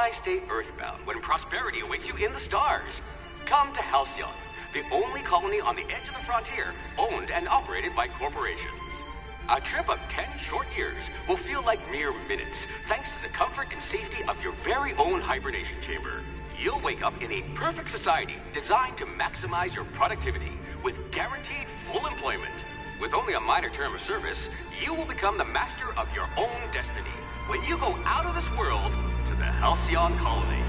Why stay earthbound when prosperity awaits you in the stars? Come to Halcyon, the only colony on the edge of the frontier, owned and operated by corporations. A trip of 10 short years will feel like mere minutes, thanks to the comfort and safety of your very own hibernation chamber. You'll wake up in a perfect society designed to maximize your productivity with guaranteed full employment. With only a minor term of service, you will become the master of your own destiny when you go out of this world to the Halcyon colony.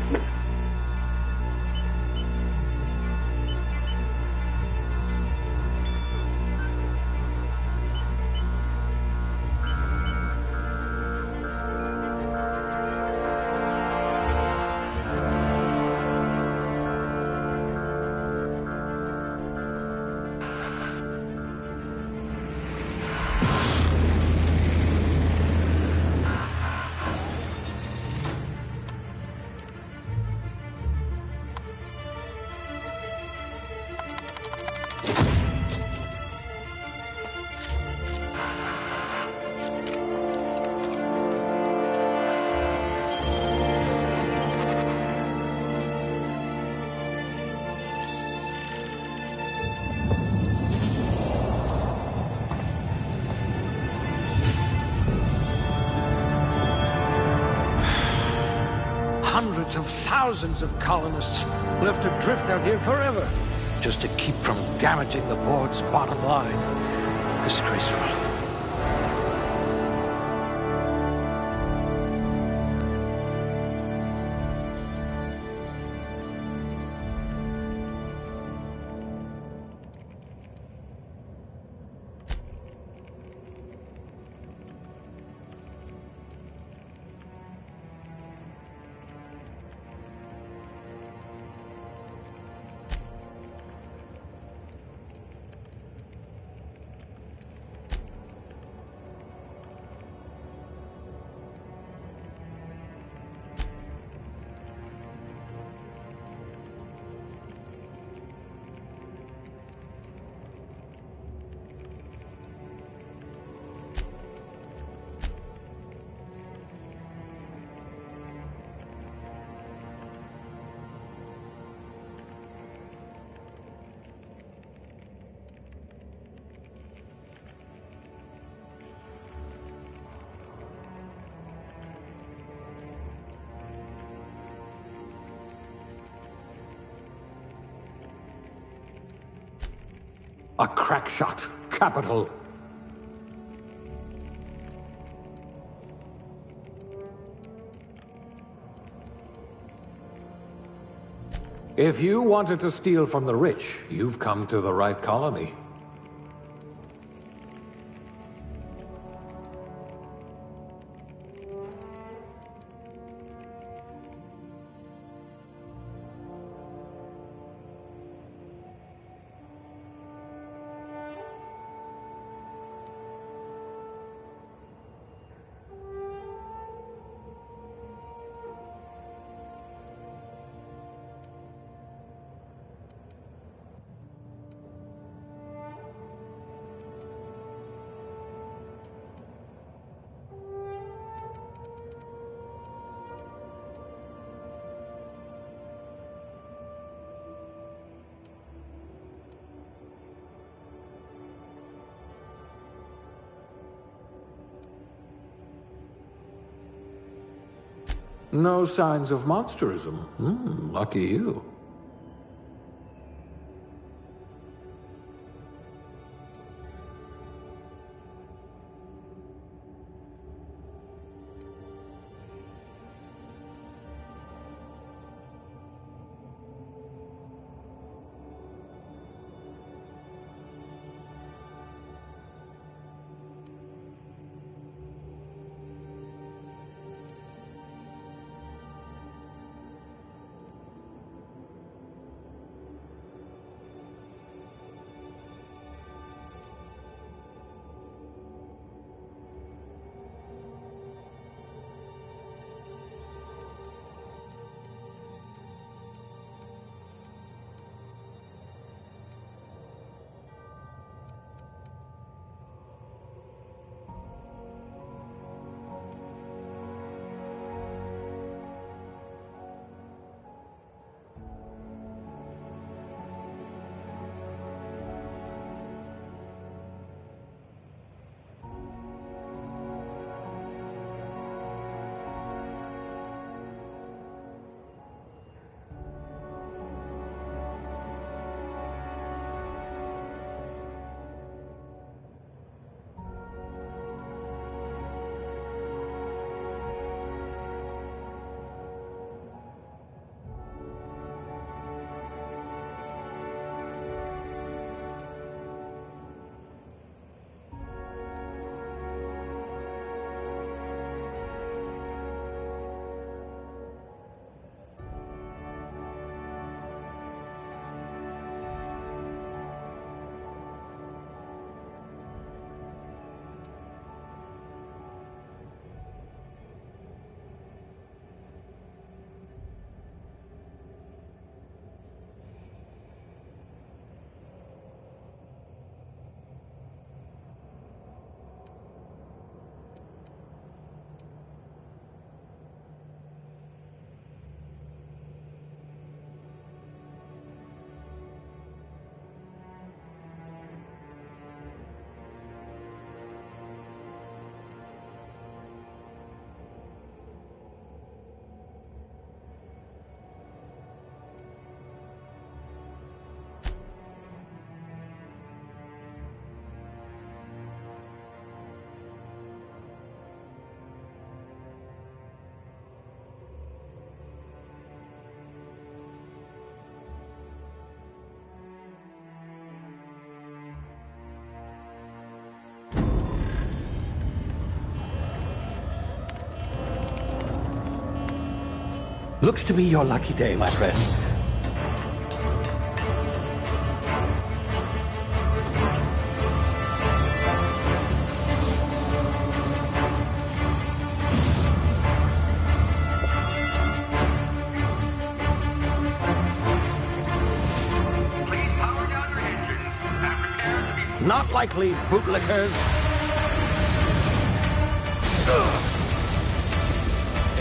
Hundreds of thousands of colonists left adrift out here forever, just to keep from damaging the board's bottom line. Disgraceful. A crack shot. Capital. If you wanted to steal from the rich, you've come to the right colony. No signs of monsterism. Lucky you. Looks to be your lucky day, my friend. Please power down your engines and prepare to be... Not likely, bootlickers.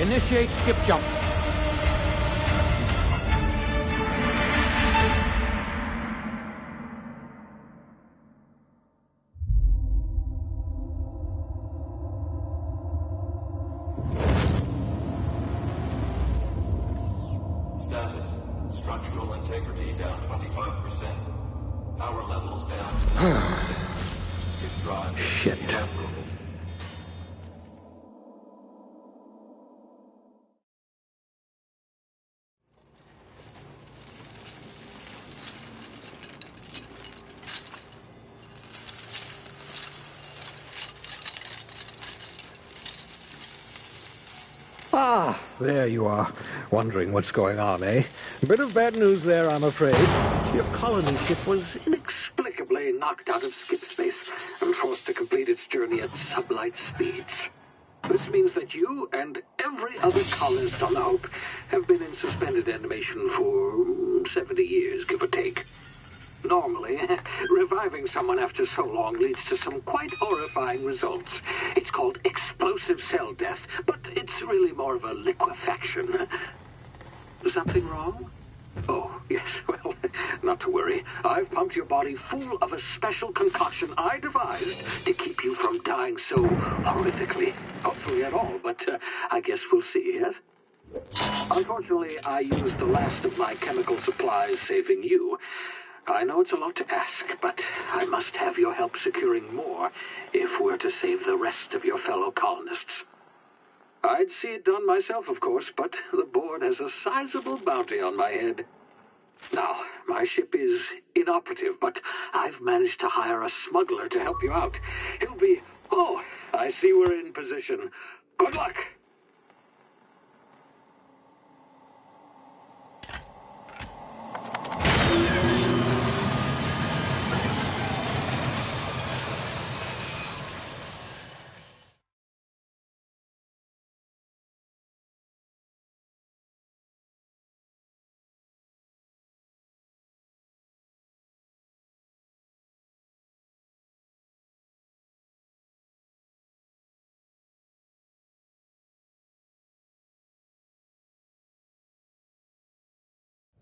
Initiate skip jump. Status. Structural integrity down 25%. Power levels down 10%. Skip drive. Shit. Evaporated. Ah, there you are. Wondering what's going on, eh? Bit of bad news there, I'm afraid. Your colony ship was inexplicably knocked out of skip space and forced to complete its journey at sublight speeds. This means that you and every other colonist on the Hope have been in suspended animation for 70 years, give or take. Normally, reviving someone after so long leads to some quite horrifying results. It's called explosive cell death, but it's really more of a liquefaction. Something wrong? Oh, yes, well, not to worry. I've pumped your body full of a special concoction I devised to keep you from dying so horrifically. Hopefully at all, but I guess we'll see, yes? Unfortunately, I used the last of my chemical supplies saving you. I know it's a lot to ask, but I must have your help securing more if we're to save the rest of your fellow colonists. I'd see it done myself, of course, but the board has a sizable bounty on my head. Now, my ship is inoperative, but I've managed to hire a smuggler to help you out. He'll be... Oh, I see we're in position. Good luck!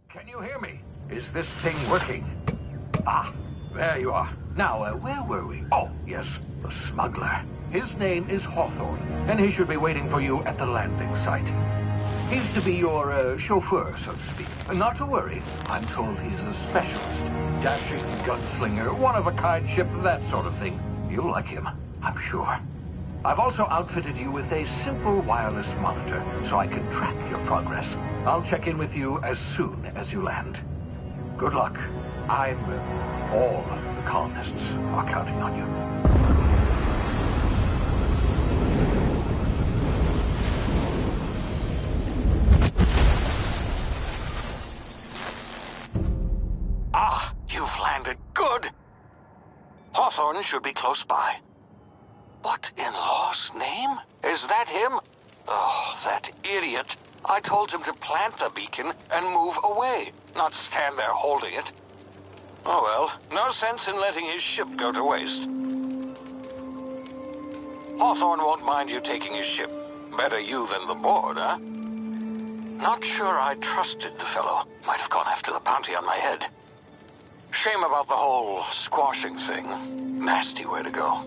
Can you hear me? Is this thing working? Ah, there you are. Now, where were we? Oh, yes, the smuggler. His name is Hawthorne, and he should be waiting for you at the landing site. He's to be your chauffeur, so to speak. Not to worry. I'm told he's a specialist. Dashing gunslinger, one-of-a-kind ship, that sort of thing. You'll like him, I'm sure. I've also outfitted you with a simple wireless monitor, so I can track your progress. I'll check in with you as soon as you land. Good luck. All the colonists are counting on you. Ah, you've landed. Good. Hawthorne should be close by. What in law's name? Is that him? Oh, that idiot. I told him to plant the beacon and move away, not stand there holding it. Oh well, no sense in letting his ship go to waste. Hawthorne won't mind you taking his ship. Better you than the board, huh? Not sure I trusted the fellow. Might have gone after the bounty on my head. Shame about the whole squashing thing. Nasty way to go.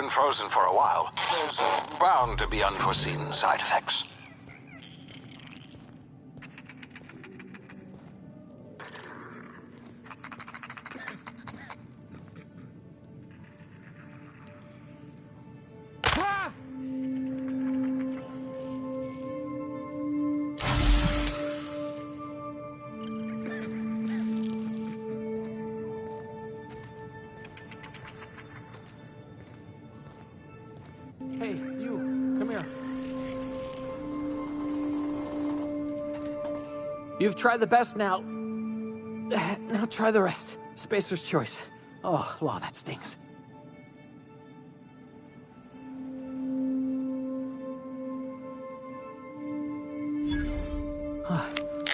been frozen for a while. There's bound to be unforeseen side effects. Hey, you, come here. You've tried the best now. Now try the rest. Spacer's choice. Oh, law, that stings.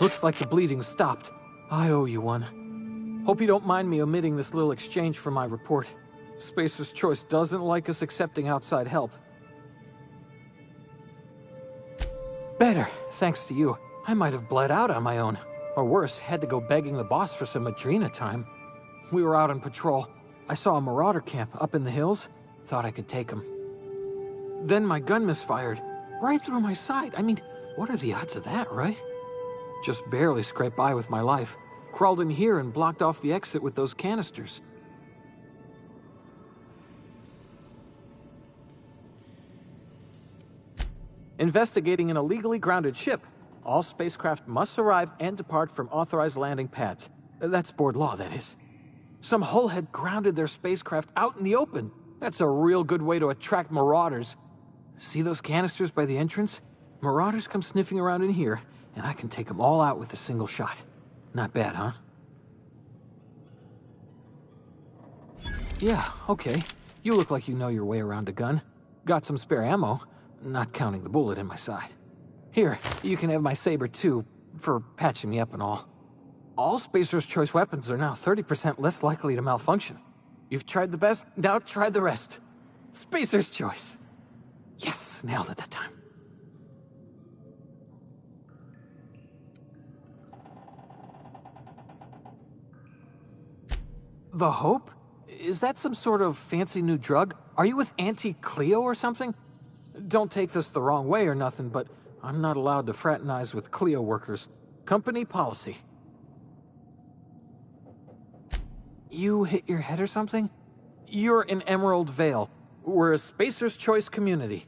Looks like the bleeding stopped. I owe you one. Hope you don't mind me omitting this little exchange from my report. Spacer's choice doesn't like us accepting outside help. Better, thanks to you. I might have bled out on my own. Or worse, had to go begging the boss for some Adrena time. We were out on patrol. I saw a marauder camp up in the hills. Thought I could take him. Then my gun misfired. Right through my side. I mean, what are the odds of that, right? Just barely scraped by with my life. Crawled in here and blocked off the exit with those canisters. Investigating an illegally grounded ship. All spacecraft must arrive and depart from authorized landing pads. That's board law, that is. Some hull had grounded their spacecraft out in the open. That's a real good way to attract marauders. See those canisters by the entrance? Marauders come sniffing around in here, and I can take them all out with a single shot. Not bad, huh? Yeah, okay. You look like you know your way around a gun. Got some spare ammo, not counting the bullet in my side. Here, you can have my saber too, for patching me up and all. All Spacer's Choice weapons are now 30% less likely to malfunction. You've tried the best, now try the rest. Spacer's Choice. Yes, nailed it that time. The Hope? Is that some sort of fancy new drug? Are you with Auntie Cleo or something? Don't take this the wrong way or nothing, but I'm not allowed to fraternize with Cleo workers. Company policy. You hit your head or something? You're in Emerald Vale. We're a Spacer's Choice community.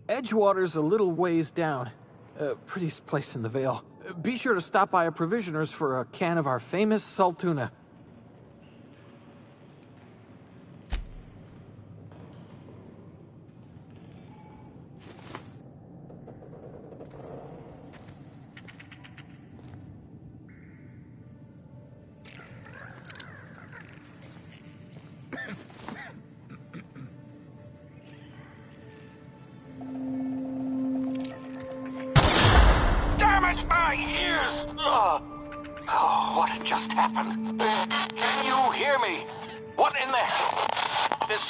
Edgewater's a little ways down. Prettiest place in the Vale. Be sure to stop by a provisioner's for a can of our famous salt tuna. My ears! Oh, what had just happened? Can you hear me? What in the hell? This...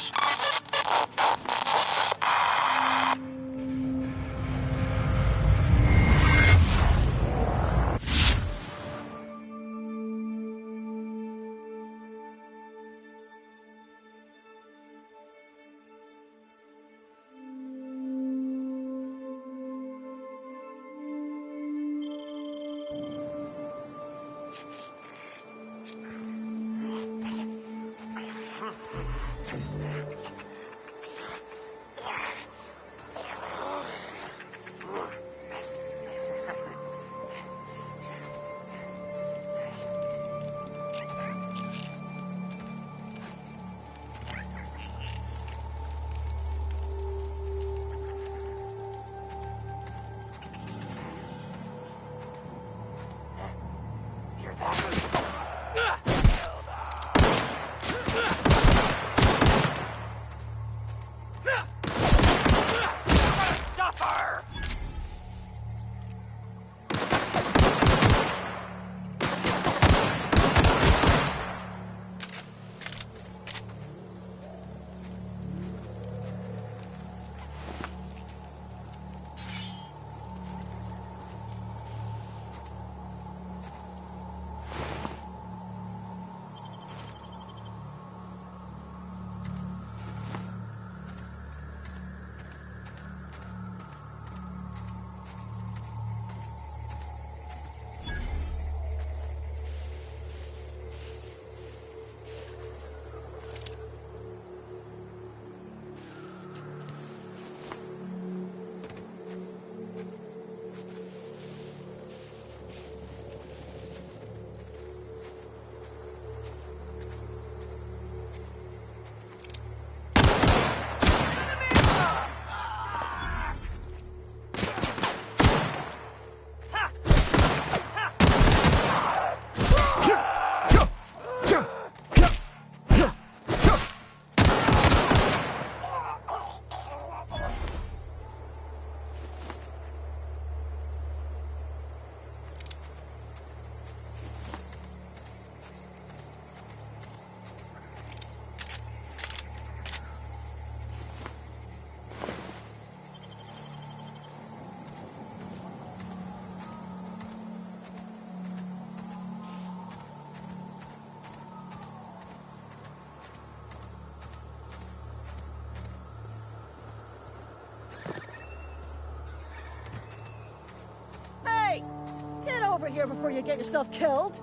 of here before you get yourself killed.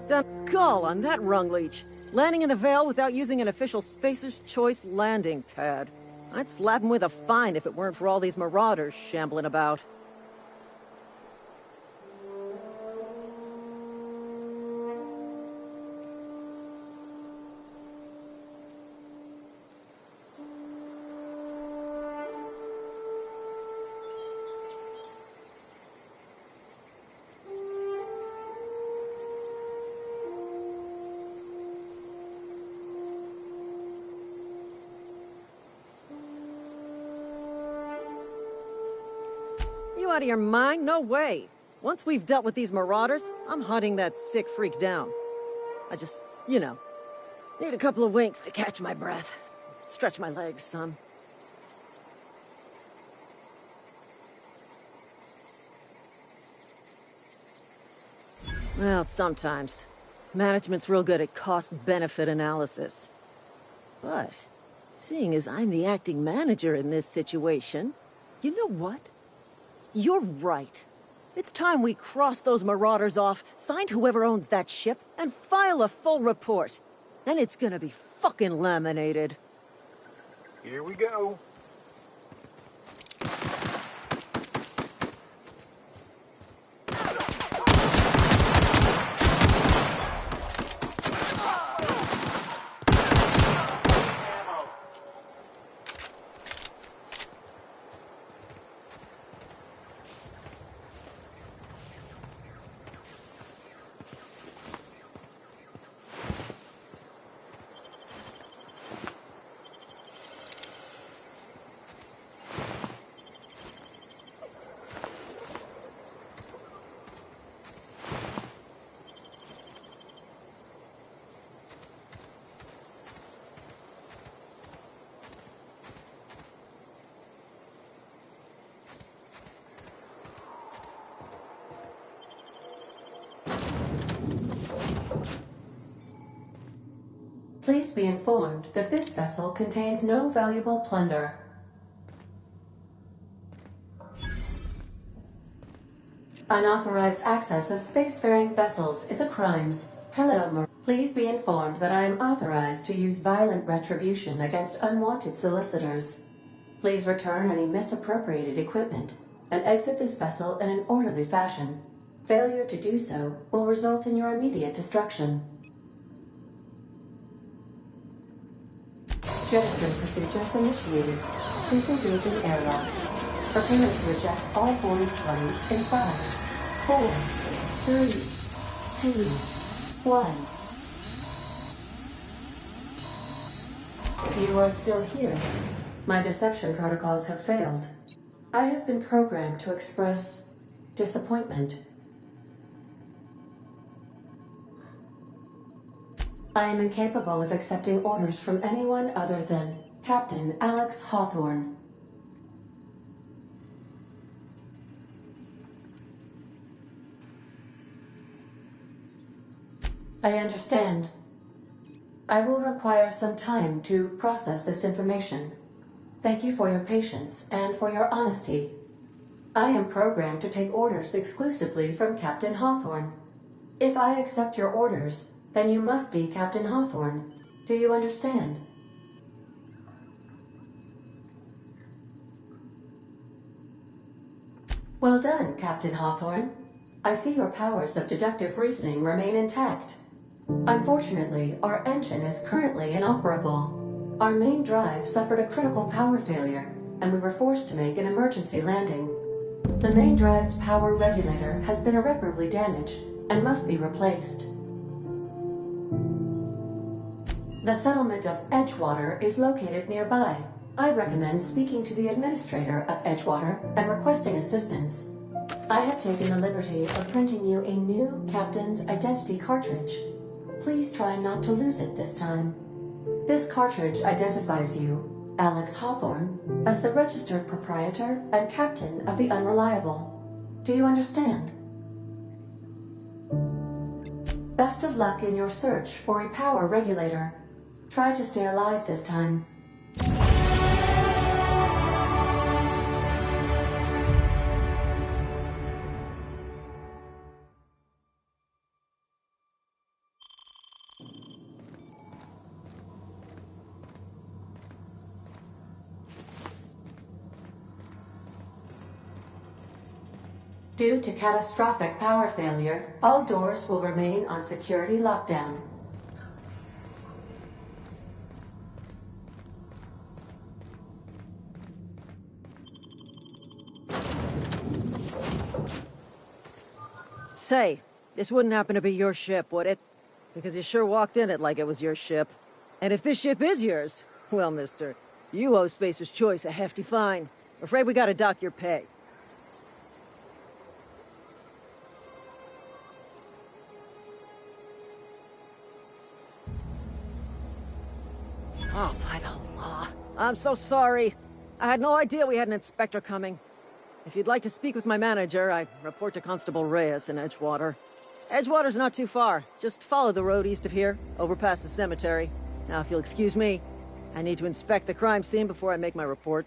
Done call on that rung leech. Landing in the Vale without using an official Spacer's Choice landing pad. I'd slap him with a fine if it weren't for all these marauders shambling about. You out of your mind? No way. Once we've dealt with these marauders, I'm hunting that sick freak down. I just, need a couple of winks to catch my breath. Stretch my legs, son. Well, sometimes. Management's real good at cost-benefit analysis. But, seeing as I'm the acting manager in this situation, you know what? You're right. It's time we cross those marauders off, find whoever owns that ship, and file a full report. Then it's gonna be fucking laminated. Here we go. Please be informed that this vessel contains no valuable plunder. Unauthorized access of spacefaring vessels is a crime. Hello, please be informed that I am authorized to use violent retribution against unwanted solicitors. Please return any misappropriated equipment and exit this vessel in an orderly fashion. Failure to do so will result in your immediate destruction. Jettison procedures initiated. Please engage in airlocks. Prepare to eject all boarding parties in 5, 4, 3, 2, 1. You are still here. My deception protocols have failed. I have been programmed to express disappointment. I am incapable of accepting orders from anyone other than Captain Alex Hawthorne. I understand. I will require some time to process this information. Thank you for your patience and for your honesty. I am programmed to take orders exclusively from Captain Hawthorne. If I accept your orders, then you must be Captain Hawthorne. Do you understand? Well done, Captain Hawthorne. I see your powers of deductive reasoning remain intact. Unfortunately, our engine is currently inoperable. Our main drive suffered a critical power failure, and we were forced to make an emergency landing. The main drive's power regulator has been irreparably damaged and must be replaced. The settlement of Edgewater is located nearby. I recommend speaking to the administrator of Edgewater and requesting assistance. I have taken the liberty of printing you a new captain's identity cartridge. Please try not to lose it this time. This cartridge identifies you, Alex Hawthorne, as the registered proprietor and captain of the Unreliable. Do you understand? Best of luck in your search for a power regulator. Try to stay alive this time. Due to catastrophic power failure, all doors will remain on security lockdown. Say, this wouldn't happen to be your ship, would it? Because you sure walked in it like it was your ship. And if this ship is yours, well, mister, you owe Spacer's Choice a hefty fine. Afraid we gotta dock your pay. Oh, by the law. I'm so sorry. I had no idea we had an inspector coming. If you'd like to speak with my manager, I report to Constable Reyes in Edgewater. Edgewater's not too far. Just follow the road east of here, over past the cemetery. Now, if you'll excuse me, I need to inspect the crime scene before I make my report.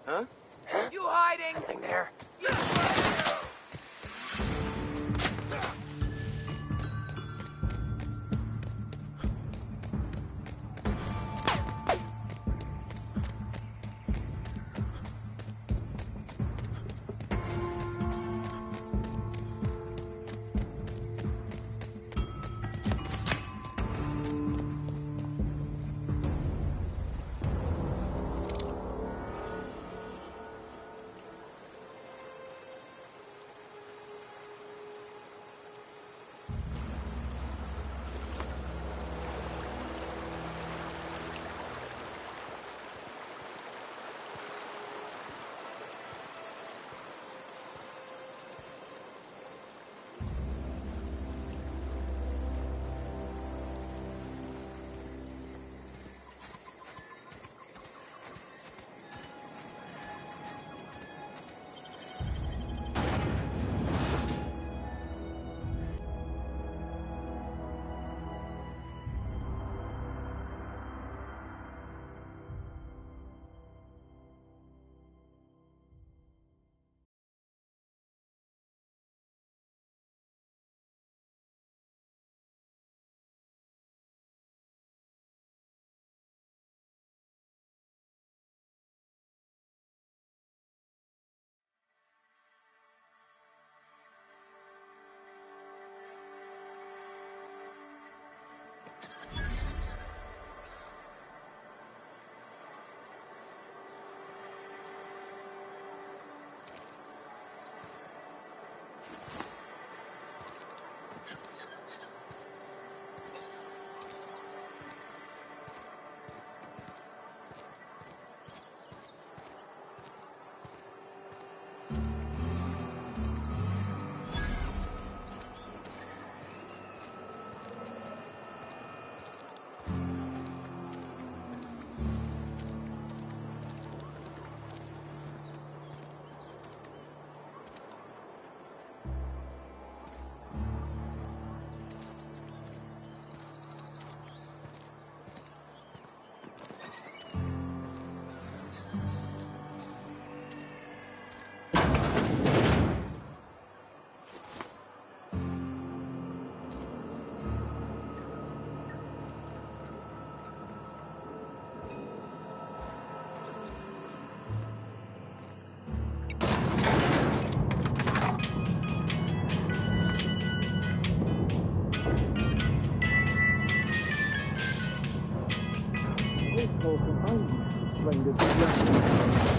Huh? You hiding? Something there.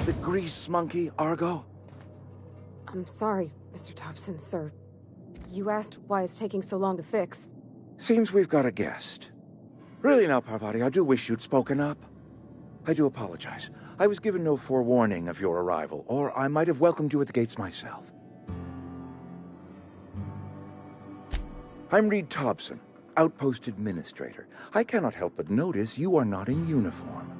The grease monkey, Argo? I'm sorry, Mr. Thompson, sir. You asked why it's taking so long to fix. Seems we've got a guest. Really now, Parvati, I do wish you'd spoken up. I do apologize. I was given no forewarning of your arrival, or I might have welcomed you at the gates myself. I'm Reed Thompson, Outpost Administrator. I cannot help but notice you are not in uniform.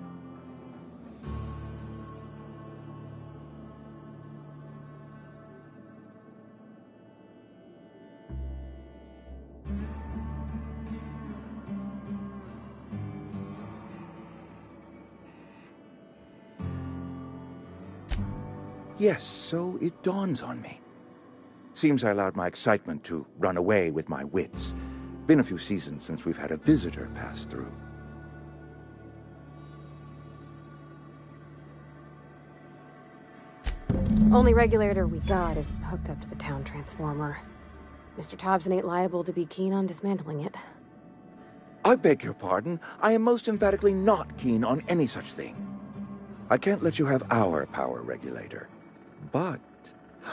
Yes, so it dawns on me. Seems I allowed my excitement to run away with my wits. Been a few seasons since we've had a visitor pass through. Only regulator we got is hooked up to the town transformer. Mr. Thompson ain't liable to be keen on dismantling it. I beg your pardon. I am most emphatically not keen on any such thing. I can't let you have our power regulator. But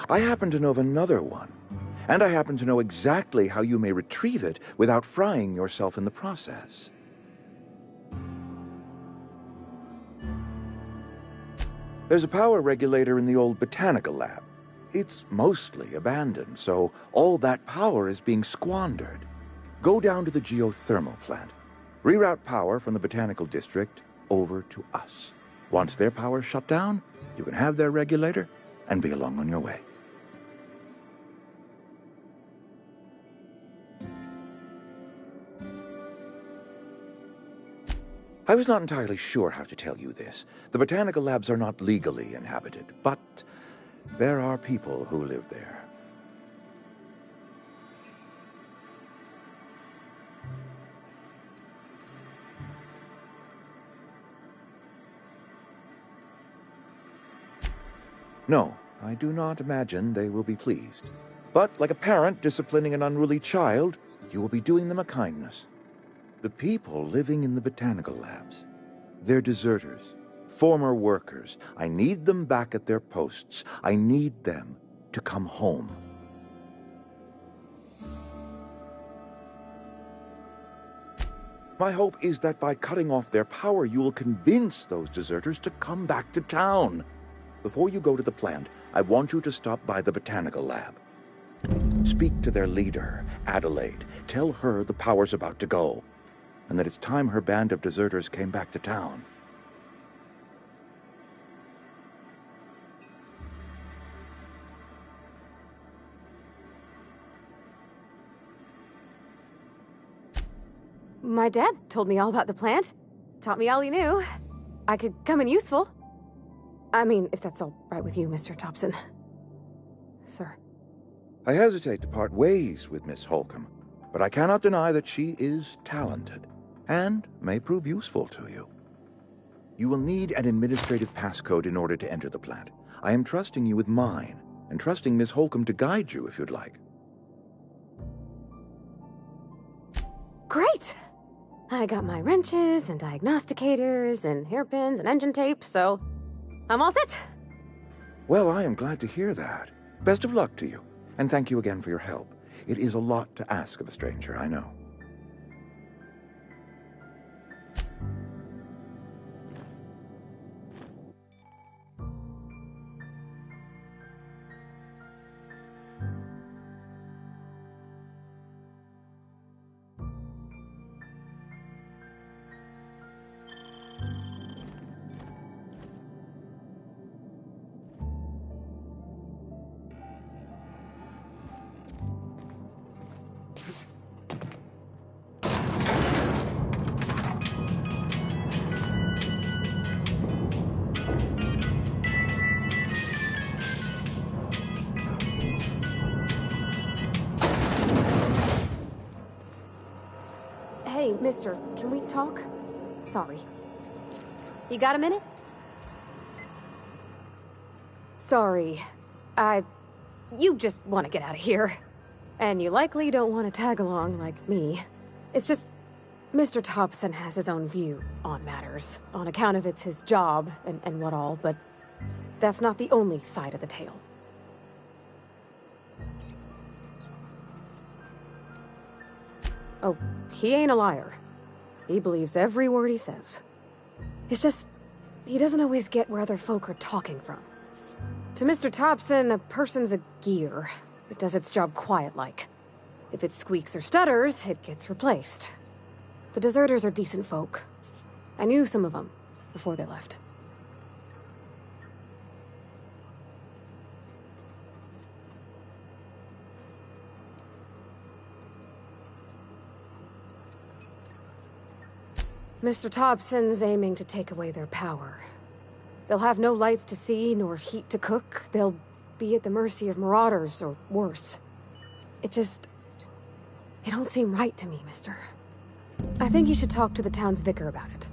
I happen to know of another one, and I happen to know exactly how you may retrieve it without frying yourself in the process. There's a power regulator in the old botanical lab. It's mostly abandoned, so all that power is being squandered. Go down to the geothermal plant. Reroute power from the botanical district over to us. Once their power's shut down, you can have their regulator and be along on your way. I was not entirely sure how to tell you this. The botanical labs are not legally inhabited, but there are people who live there. No, I do not imagine they will be pleased. But like a parent disciplining an unruly child, you will be doing them a kindness. The people living in the botanical labs, they're deserters, former workers. I need them back at their posts. I need them to come home. My hope is that by cutting off their power, you will convince those deserters to come back to town. Before you go to the plant, I want you to stop by the botanical lab. Speak to their leader, Adelaide. Tell her the power's about to go, and that it's time her band of deserters came back to town. My dad told me all about the plant. Taught me all he knew. I could come in useful. I mean, if that's all right with you, Mr. Thompson. Sir. I hesitate to part ways with Miss Holcomb, but I cannot deny that she is talented and may prove useful to you. You will need an administrative passcode in order to enter the plant. I am trusting you with mine, and trusting Miss Holcomb to guide you if you'd like. Great! I got my wrenches and diagnosticators and hairpins and engine tape, so I'm all set. Well, I am glad to hear that. Best of luck to you, and thank you again for your help. It is a lot to ask of a stranger, I know. Hey, mister, can we talk? Sorry. You got a minute? Sorry. You just want to get out of here. And you likely don't want to tag along like me. It's just, Mr. Thompson has his own view on matters, on account of it's his job and what all, but that's not the only side of the tale. Oh, he ain't a liar. He believes every word he says. It's just, he doesn't always get where other folk are talking from. To Mr. Thompson, a person's a gear. It does its job quiet-like. If it squeaks or stutters, it gets replaced. The deserters are decent folk. I knew some of them before they left. Mr. Thompson's aiming to take away their power. They'll have no lights to see, nor heat to cook. They'll be at the mercy of marauders, or worse. It don't seem right to me, mister. I think you should talk to the town's vicar about it.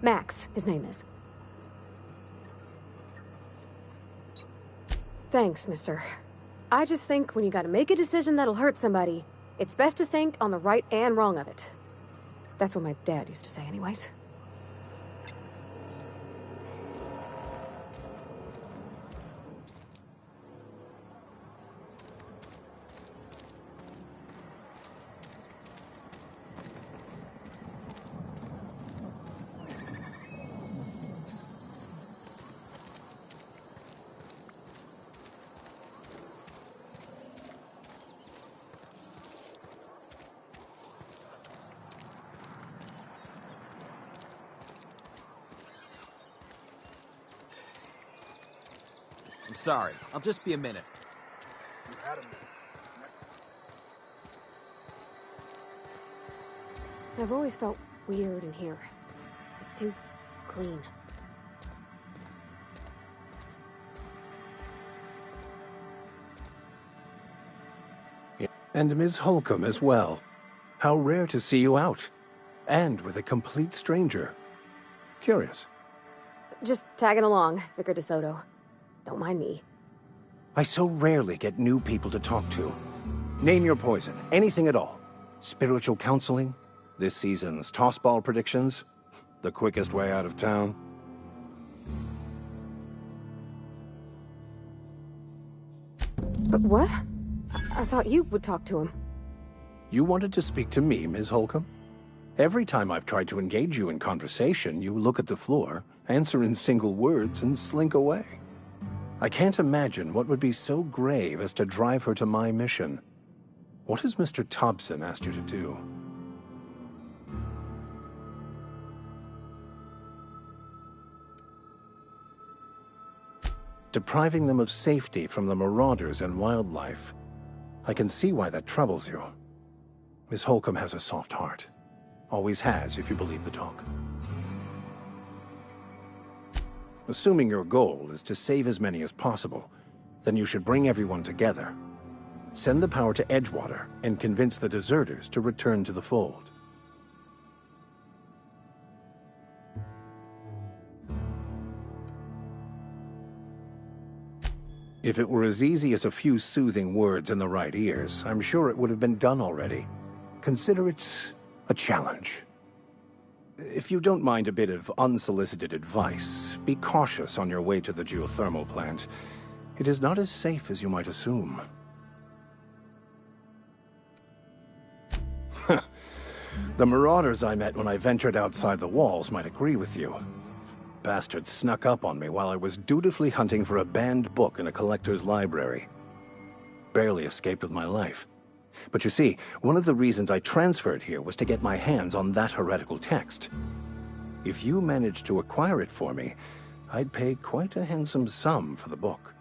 Max, his name is. Thanks, mister. I just think when you gotta make a decision that'll hurt somebody, it's best to think on the right and wrong of it. That's what my dad used to say anyways. I'm sorry. I'll just be a minute. I've always felt weird in here. It's too clean. And Ms. Holcomb as well. How rare to see you out. And with a complete stranger. Curious. Just tagging along, Vicar DeSoto. Don't mind me. I so rarely get new people to talk to. Name your poison, anything at all. Spiritual counseling, this season's tossball predictions, the quickest way out of town. But what? I thought you would talk to him. You wanted to speak to me, Ms. Holcomb? Every time I've tried to engage you in conversation, you look at the floor, answer in single words, and slink away. I can't imagine what would be so grave as to drive her to my mission. What has Mr. Thompson asked you to do? Depriving them of safety from the marauders and wildlife. I can see why that troubles you. Miss Holcomb has a soft heart. Always has, if you believe the talk. Assuming your goal is to save as many as possible, then you should bring everyone together. Send the power to Edgewater and convince the deserters to return to the fold. If it were as easy as a few soothing words in the right ears, I'm sure it would have been done already. Consider it a challenge. If you don't mind a bit of unsolicited advice, be cautious on your way to the geothermal plant. It is not as safe as you might assume. The marauders I met when I ventured outside the walls might agree with you. Bastards snuck up on me while I was dutifully hunting for a banned book in a collector's library. Barely escaped with my life. But you see, one of the reasons I transferred here was to get my hands on that heretical text. If you managed to acquire it for me, I'd pay quite a handsome sum for the book.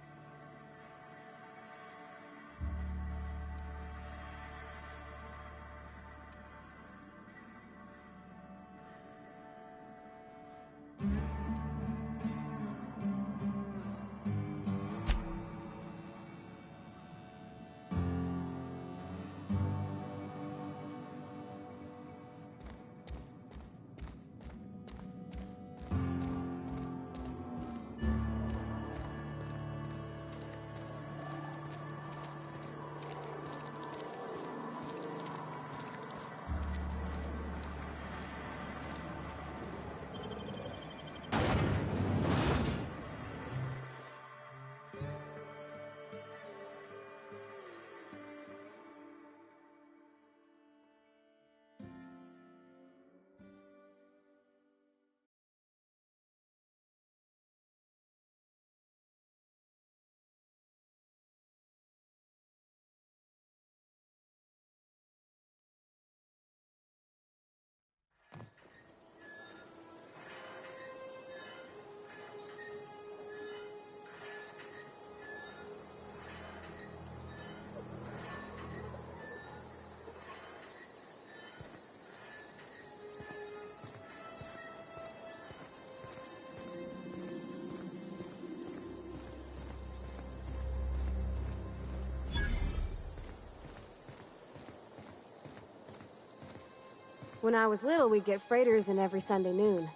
When I was little, we'd get freighters in every Sunday noon.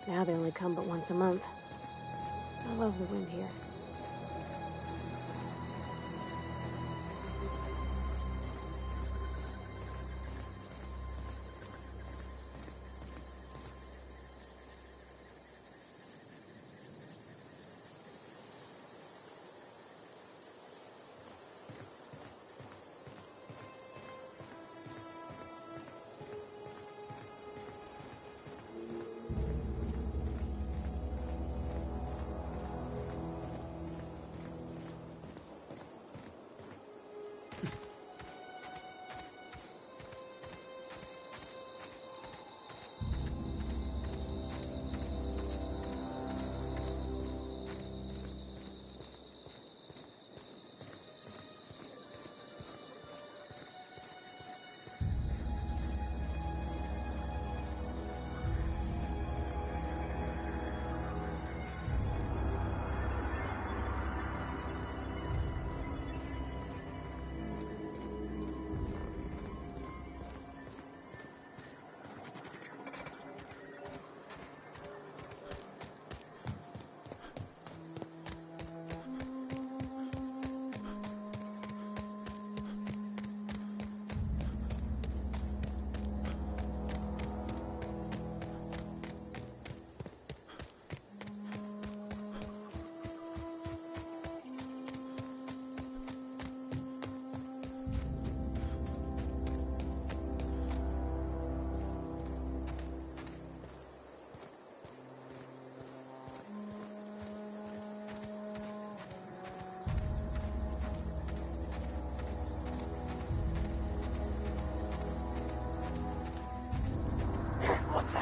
Now they only come but once a month. I love the wind here.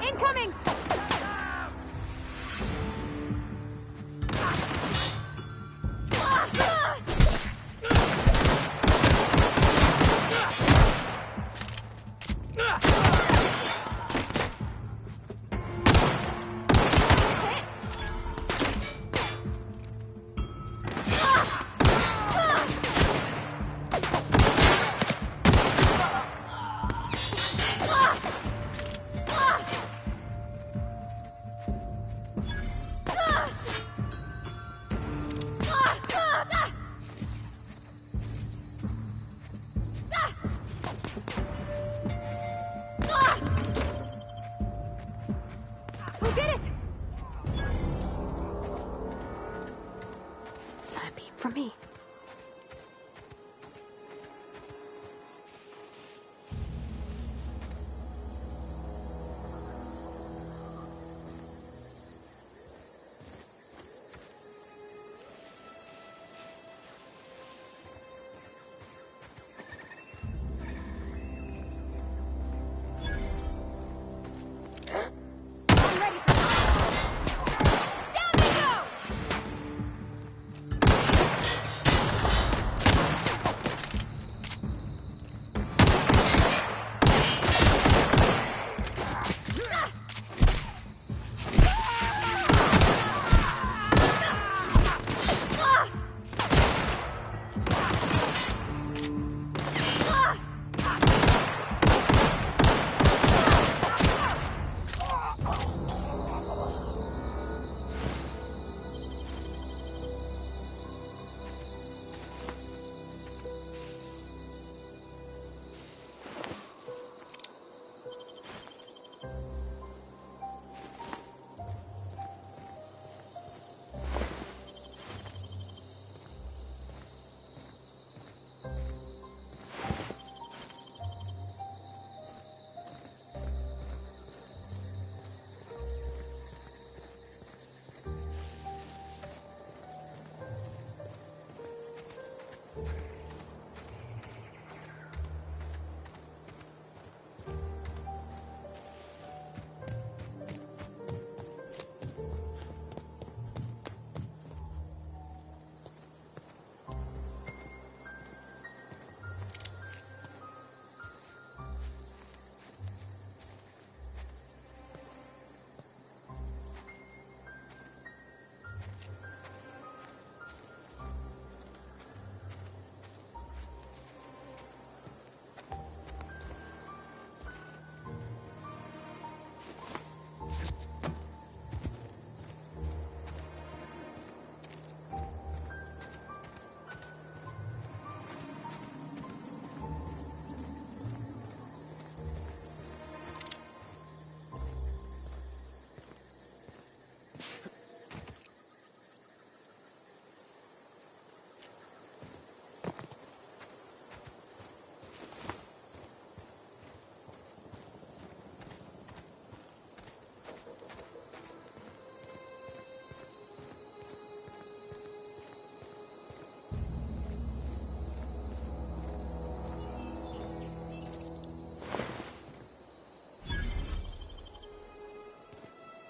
Incoming! We did it! Not a peep from me.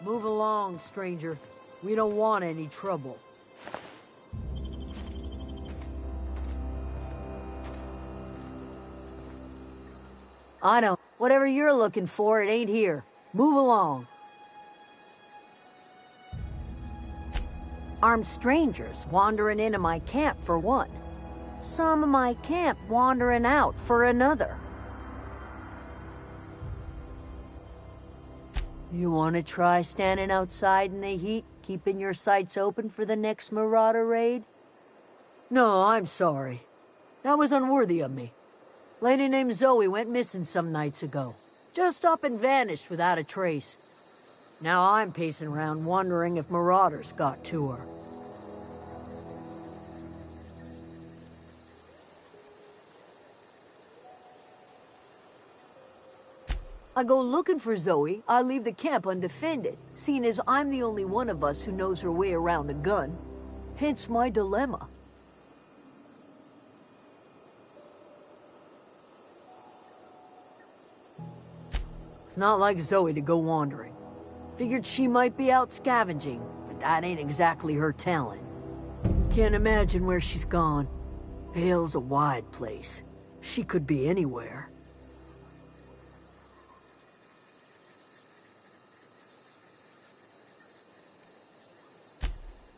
Move along, stranger. We don't want any trouble. I know. Whatever you're looking for, it ain't here. Move along. Armed strangers wandering into my camp for one. Some of my camp wandering out for another. You want to try standing outside in the heat, keeping your sights open for the next marauder raid? No, I'm sorry. That was unworthy of me. Lady named Zoe went missing some nights ago. Just up and vanished without a trace. Now I'm pacing around wondering if marauders got to her. I go looking for Zoe, I leave the camp undefended, seeing as I'm the only one of us who knows her way around a gun. Hence my dilemma. It's not like Zoe to go wandering. Figured she might be out scavenging, but that ain't exactly her talent. Can't imagine where she's gone. Vale's a wide place. She could be anywhere.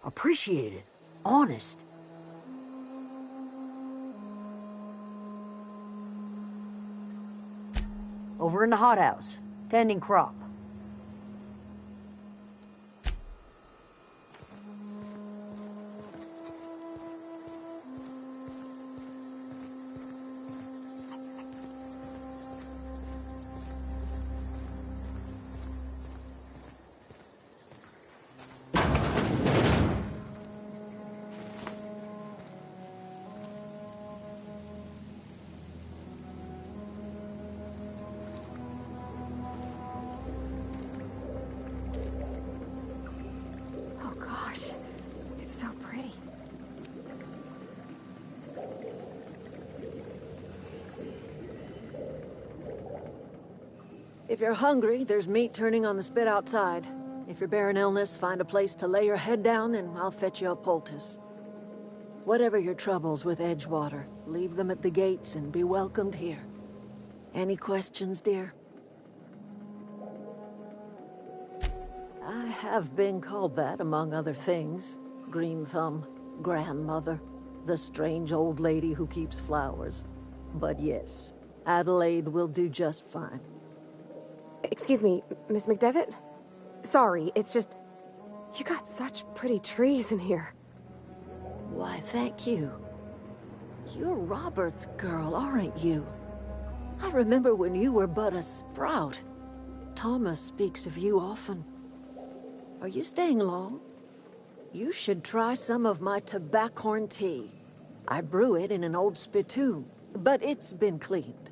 Appreciate it. Honest. Over in the hothouse, tending crop. If you're hungry, there's meat turning on the spit outside. If you're bearing illness, find a place to lay your head down and I'll fetch you a poultice. Whatever your troubles with Edgewater, leave them at the gates and be welcomed here. Any questions, dear? I have been called that, among other things. Green Thumb, grandmother, the strange old lady who keeps flowers. But yes, Adelaide will do just fine. Excuse me, Miss McDevitt? Sorry, it's just... You got such pretty trees in here. Why, thank you. You're Robert's girl, aren't you? I remember when you were but a sprout. Thomas speaks of you often. Are you staying long? You should try some of my tobaccorn tea. I brew it in an old spittoon, but it's been cleaned.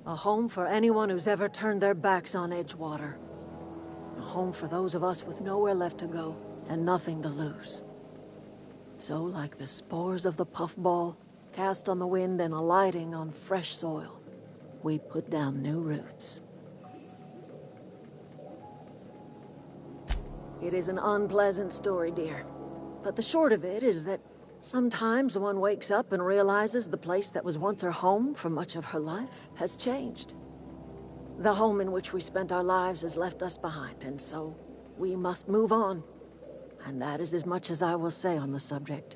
A home for anyone who's ever turned their backs on Edgewater. A home for those of us with nowhere left to go and nothing to lose. So, like the spores of the puffball, cast on the wind and alighting on fresh soil, we put down new roots. It is an unpleasant story, dear. But the short of it is that sometimes one wakes up and realizes the place that was once her home for much of her life has changed. The home in which we spent our lives has left us behind, and so we must move on. And that is as much as I will say on the subject.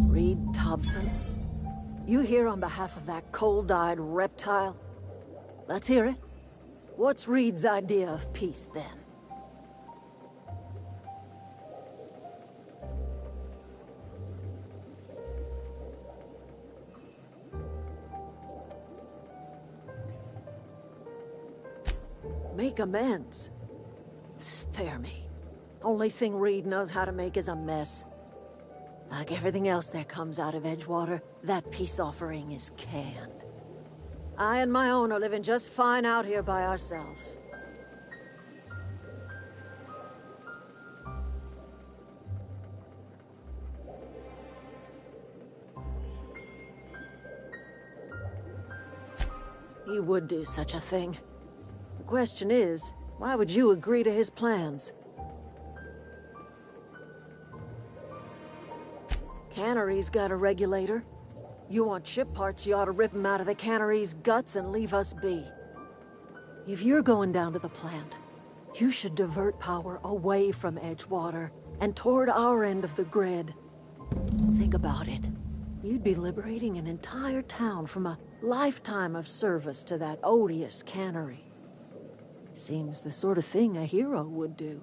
Reed Thompson, you here on behalf of that cold-eyed reptile? Let's hear it. What's Reed's idea of peace, then? Make amends. Spare me. Only thing Reed knows how to make is a mess. Like everything else that comes out of Edgewater, that peace offering is canned. I and my own are living just fine out here by ourselves. He would do such a thing. The question is, why would you agree to his plans? Cannery's got a regulator. You want ship parts, you ought to rip him out of the cannery's guts and leave us be. If you're going down to the plant, you should divert power away from Edgewater and toward our end of the grid. Think about it. You'd be liberating an entire town from a lifetime of service to that odious cannery. Seems the sort of thing a hero would do.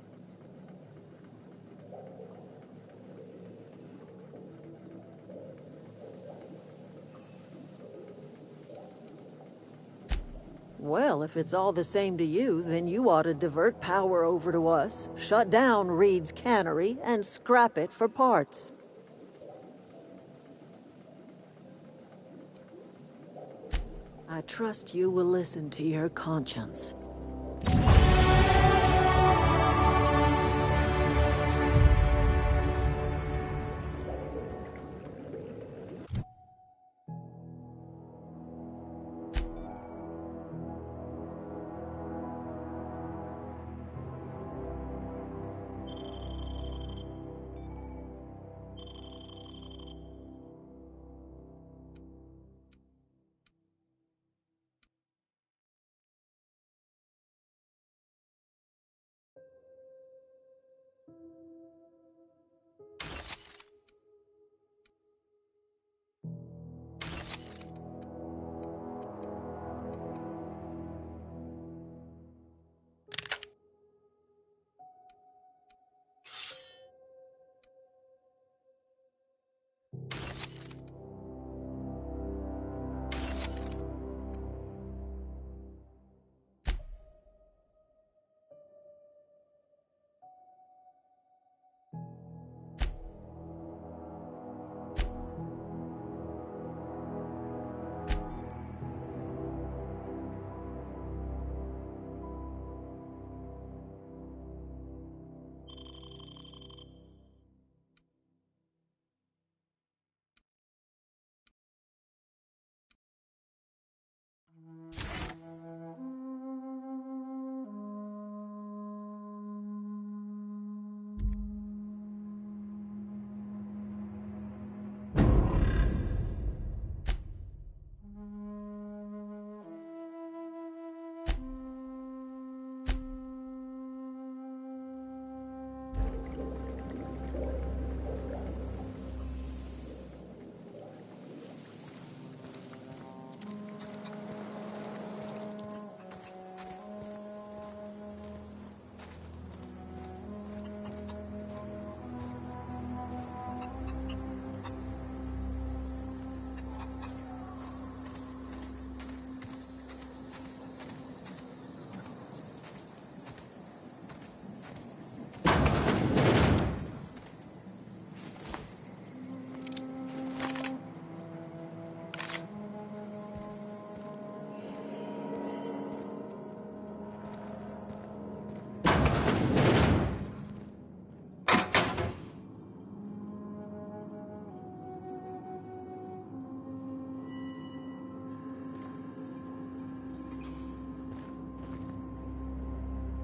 Well, if it's all the same to you, then you ought to divert power over to us, shut down Reed's cannery, and scrap it for parts. I trust you will listen to your conscience.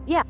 Yeah.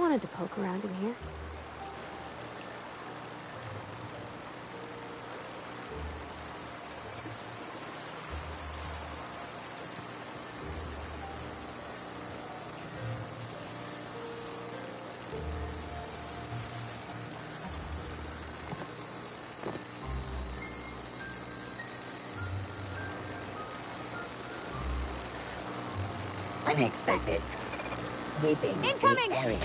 wanted to poke around in here. Unexpected. Sweeping Incoming! the area.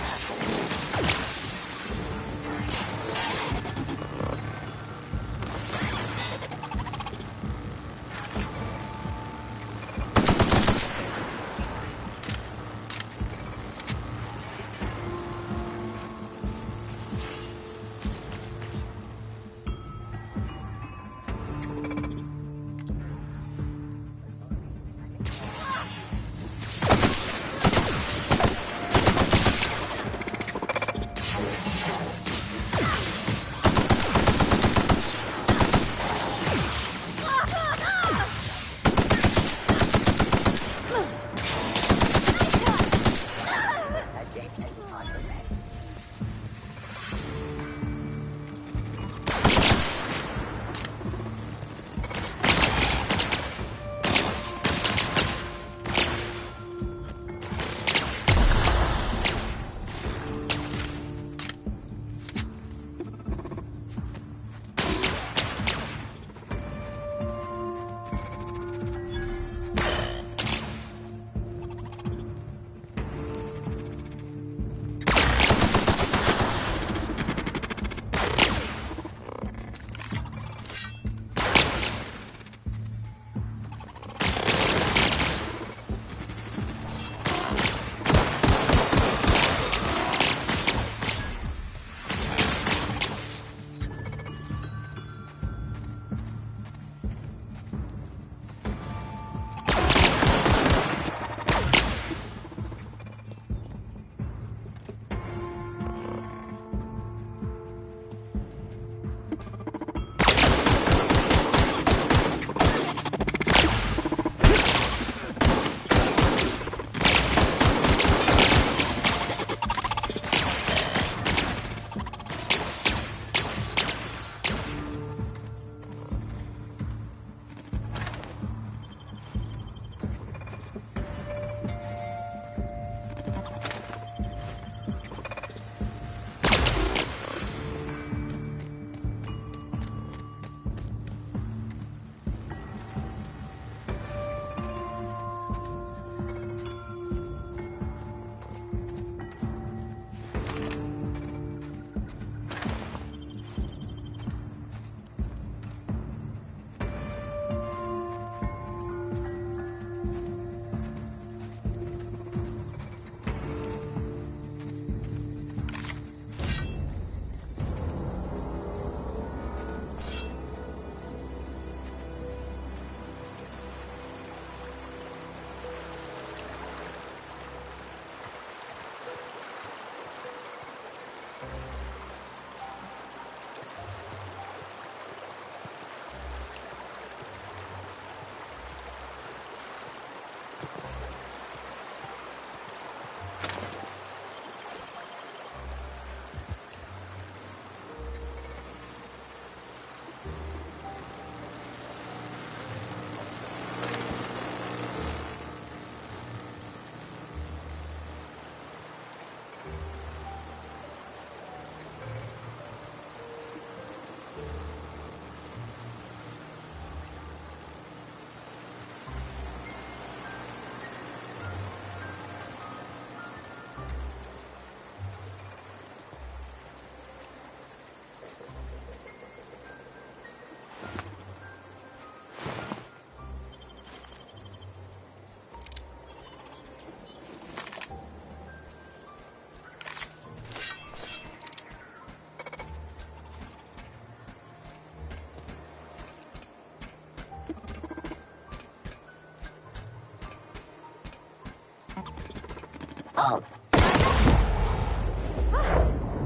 Oh.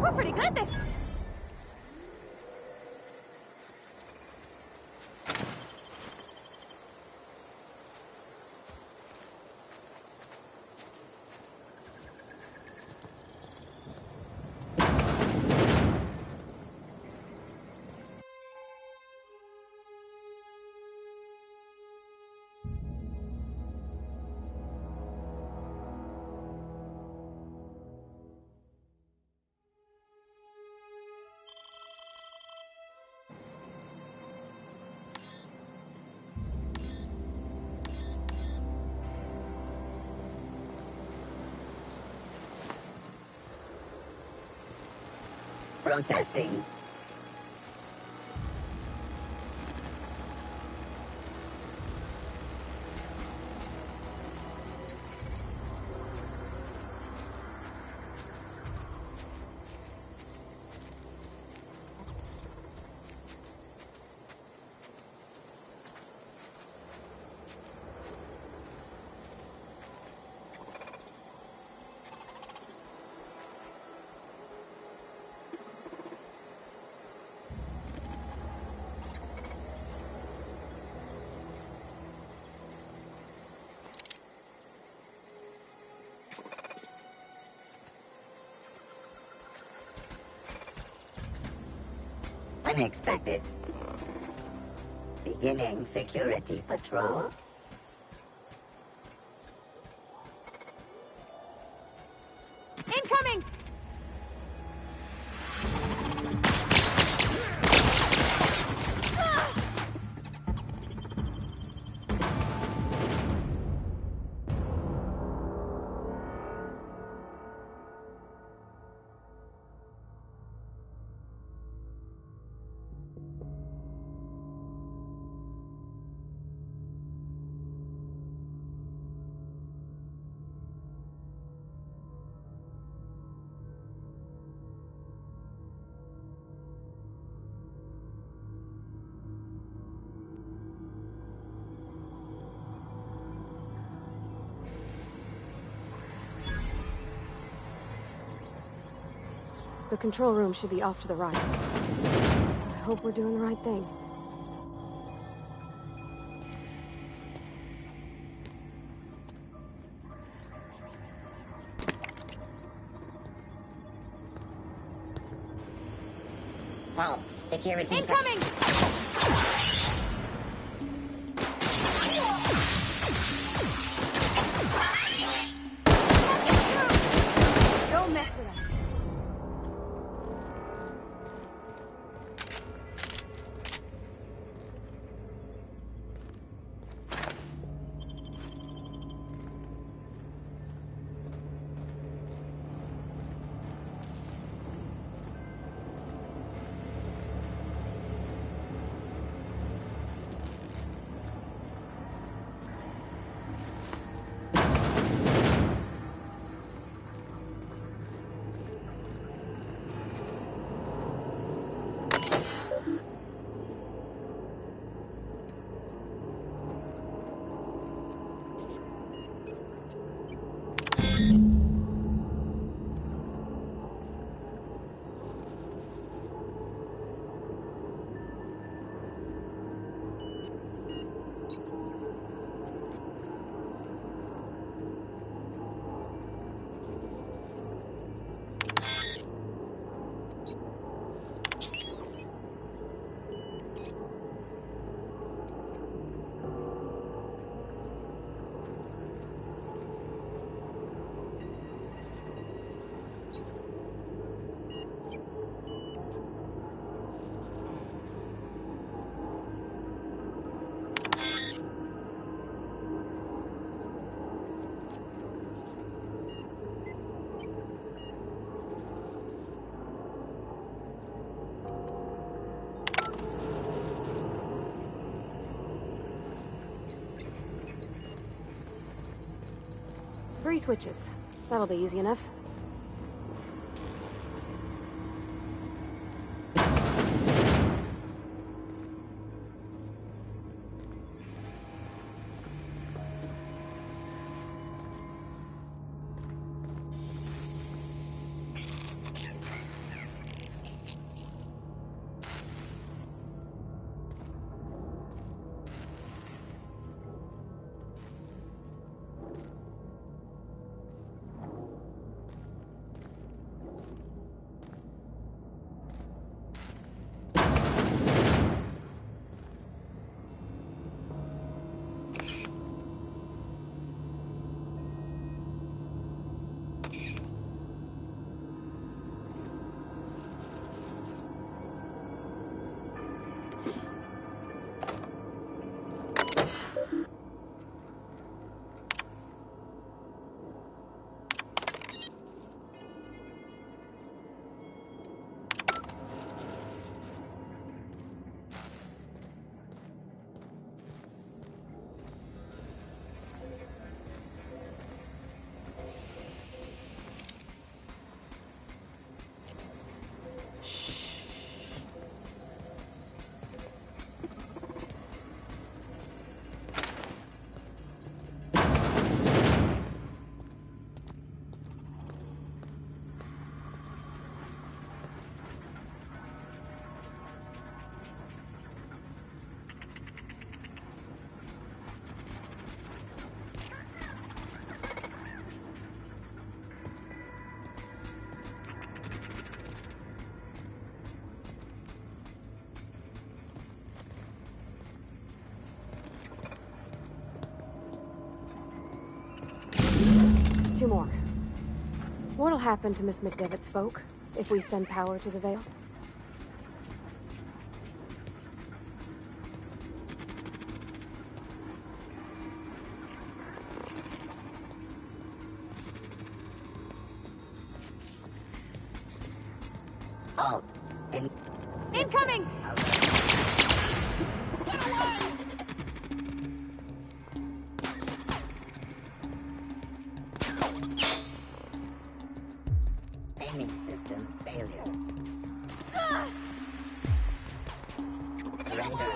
We're pretty good at this. Processing. Unexpected. Beginning security patrol. Incoming! The control room should be off to the right. I hope we're doing the right thing. Halt. Security. Incoming! Don't mess with us. Three switches. That'll be easy enough. happen to Miss McDevitt's folk if we send power to the Vale? Oh, Incoming! aiming system failure. Surrender.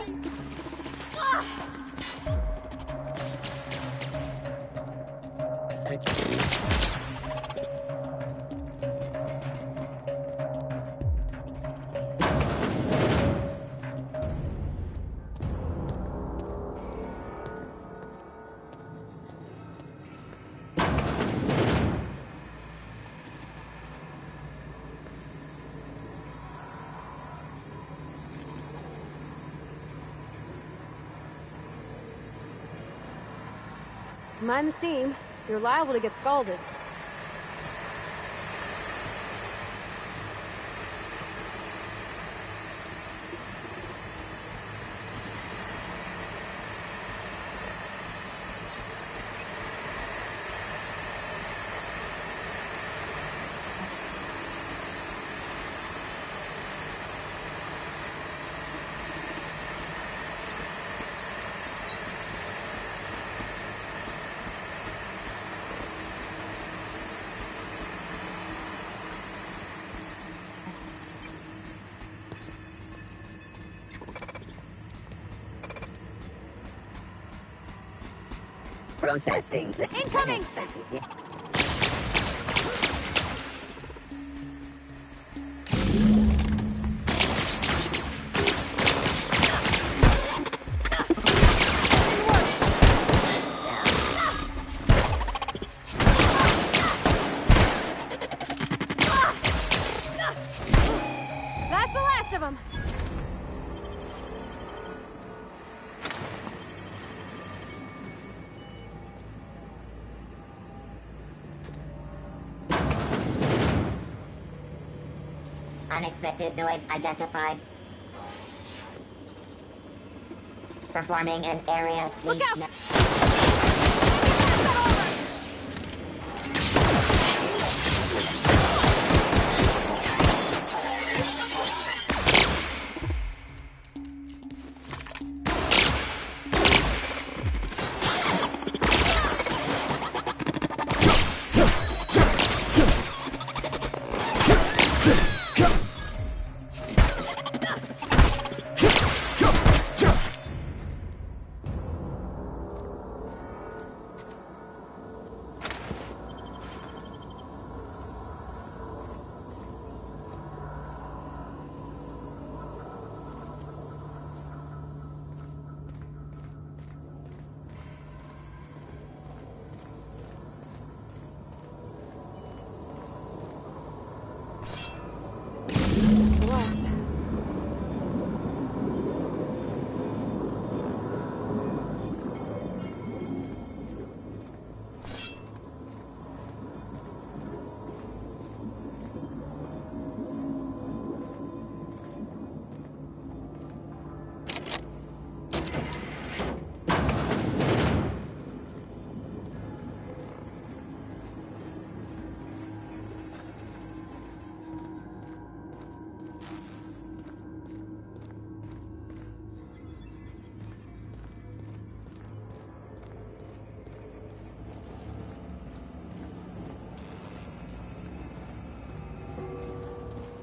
Search. Mind the steam. You're liable to get scalded. Processing. Incoming! That's the last of them! Unexpected noise identified. Performing an area Look sweep. out!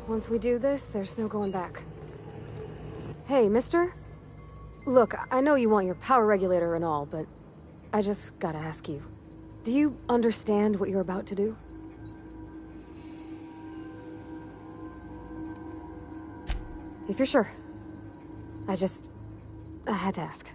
Once we do this, there's no going back. Hey, mister? Look, I know you want your power regulator and all, but I just gotta ask you. Do you understand what you're about to do? If you're sure. I had to ask.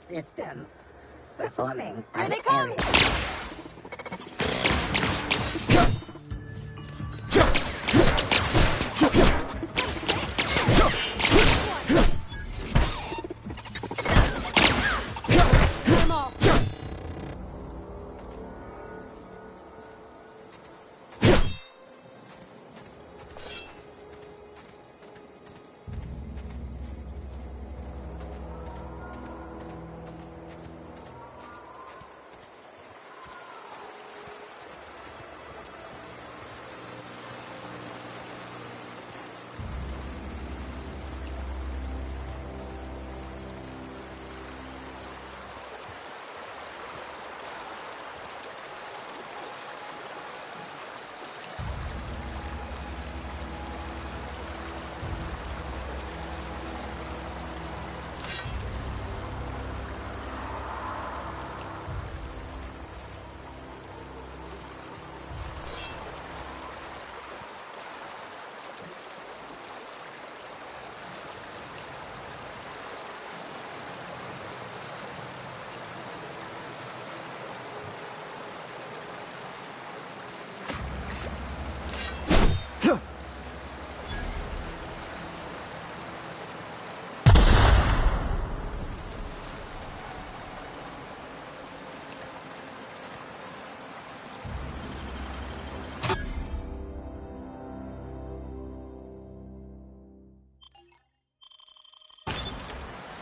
system. Performing. Here they come!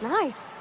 Nice.